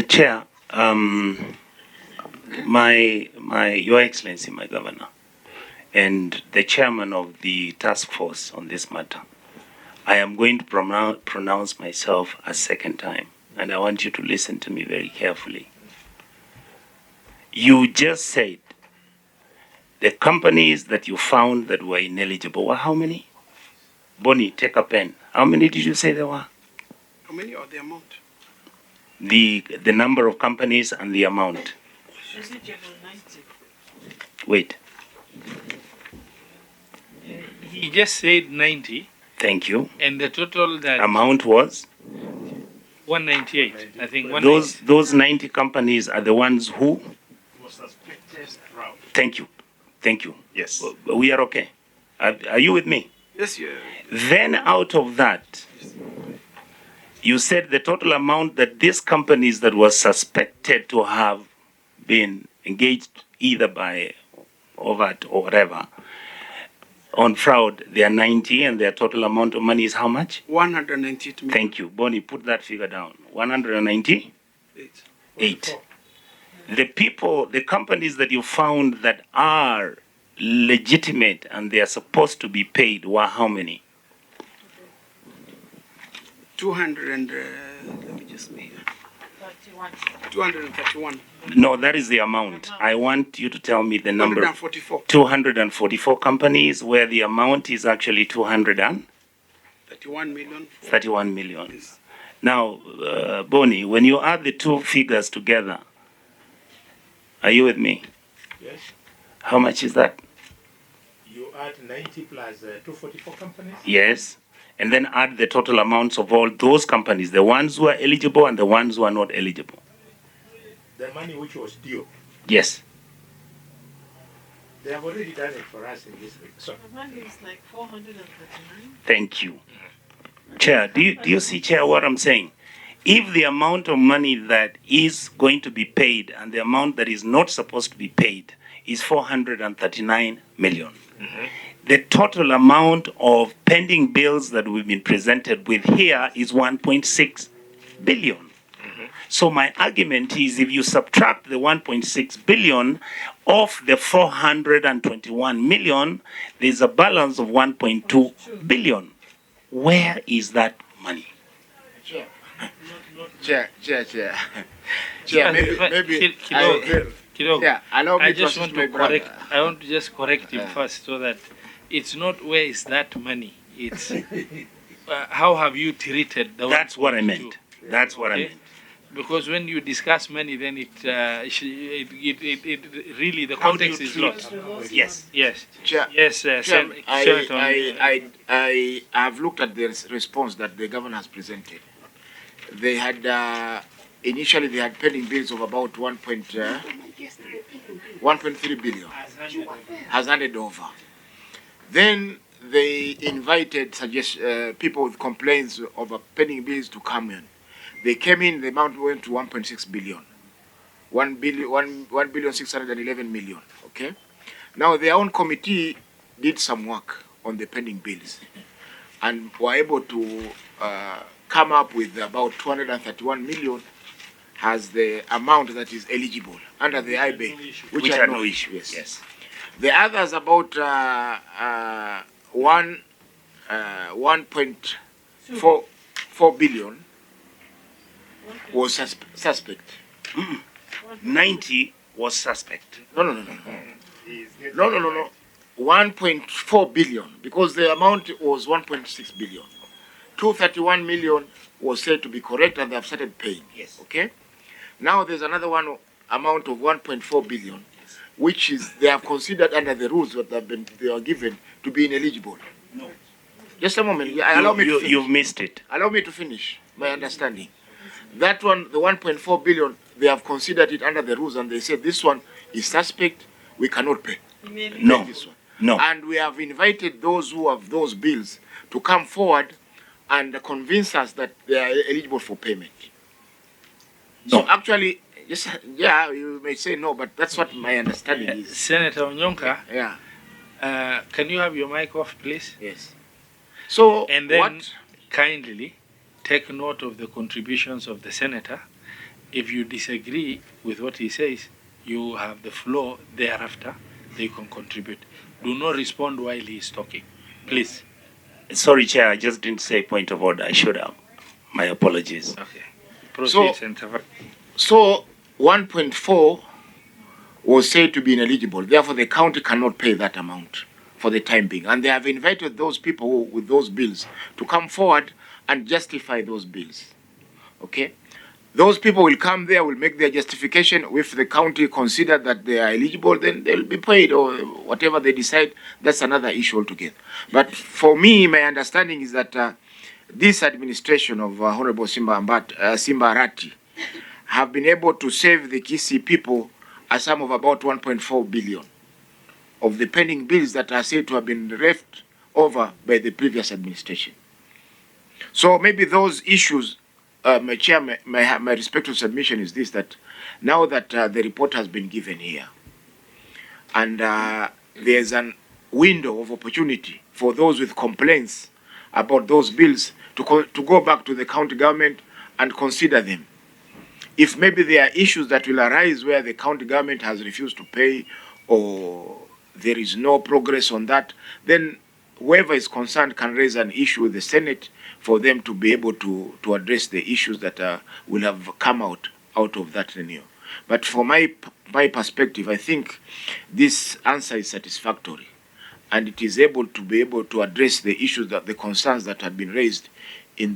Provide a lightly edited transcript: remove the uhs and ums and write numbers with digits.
Chair, Your Excellency, my Governor, and the chairman of the task force on this matter, I am going to pronounce myself a second time, and I want you to listen to me very carefully. You just said the companies that you found that were ineligible were how many? Bonnie, take a pen. How many did you say there were? How many or the amount? The number of companies and the amount. Wait. He just said 90. Thank you. And the total that amount was 198. I think those 90 companies are the ones who. Thank you. Thank you. Yes. We are okay. Are you with me? Yes, yeah. Then out of that, you said the total amount that these companies that were suspected to have been engaged either by overt or whatever on fraud, they are 90 and their total amount of money is how much? 198 million. Thank you. Bonnie, put that figure down. 198. The companies that you found that are legitimate and they are supposed to be paid were how many? 200 and, let me just make 231. No, that is the amount. I want you to tell me the number. 244. 244 companies where the amount is actually 231 million. 31 million. Yes. Now, Bonnie, when you add the two figures together, are you with me? Yes. How much is that? You add 90 plus 244 companies? Yes. And then add the total amounts of all those companies, the ones who are eligible and the ones who are not eligible. The money which was due. Yes. They have already done it for us in this week. So the money is like 439. Thank you. Chair, do you see, Chair, what I'm saying? If the amount of money that is going to be paid and the amount that is not supposed to be paid is 439 million, the total amount of pending bills that we've been presented with here is 1.6 billion. So my argument is if you subtract the 1.6 billion off the 421 million, there's a balance of 1.2 billion. Where is that money? Chair, maybe allow me I to just want to brother. correct. I want to just correct him first, so that it's not where is that money. It's how have you treated the. That's what I meant. That's what I meant. Because when you discuss money, then it really the context is lost. Yes. Yes. Chair, Yes. I have looked at the response that the governor has presented. They had initially they had pending bills of about 1.3 billion, has handed over. Then they invited people with complaints of pending bills to come in. They came in, the amount went to 1.6 billion. 1,611 million. Okay. Now their own committee did some work on the pending bills and were able to come up with about 231 million as the amount that is eligible under the IBA, which are no issue. Yes. The others about 1.4 billion was suspect. 90 was suspect. No. 1.4 billion, because the amount was 1.6 billion. 231 million was said to be correct and they have started paying. Yes. Okay. Now there's another one amount of 1.4 billion, which is they have considered under the rules that they are given to be ineligible. No. Just a moment. Allow me to finish. You've missed it. Allow me to finish my understanding. That one, the 1.4 billion, they have considered it under the rules and they said this one is suspect, we cannot pay. No. This one. No. And we have invited those who have those bills to come forward and convince us that they are eligible for payment. No. So actually, you may say no, but that's what my understanding is. Senator Onyonka, Yeah. can you have your mic off, please? Yes. So And then what? kindly take note of the contributions of the senator If you disagree with what he says, you have the floor thereafter, they can contribute. Do not respond while he is talking, please. Sorry, Chair, I just didn't say point of order. I should have. My apologies. Okay. Proceed, Senator. So 1.4 was said to be ineligible. Therefore, the county cannot pay that amount for the time being. And they have invited those people with those bills to come forward and justify those bills. Okay? Those people will come there, will make their justification. If the county consider that they are eligible, then they'll be paid, or whatever they decide. That's another issue altogether. But for me, my understanding is that this administration of Honorable Simba Arati have been able to save the Kisii people a sum of about 1.4 billion of the pending bills that are said to have been left over by the previous administration. So maybe those issues, my chair, my respectful submission is this, that now that the report has been given here, and there's a window of opportunity for those with complaints about those bills to go back to the county government and consider them. If maybe there are issues that will arise where the county government has refused to pay, or there is no progress on that, then whoever is concerned can raise an issue with the Senate for them to be able to address the issues that will have come out of that renewal. But for my perspective, I think this answer is satisfactory, and it is able to address the issues, that the concerns that have been raised in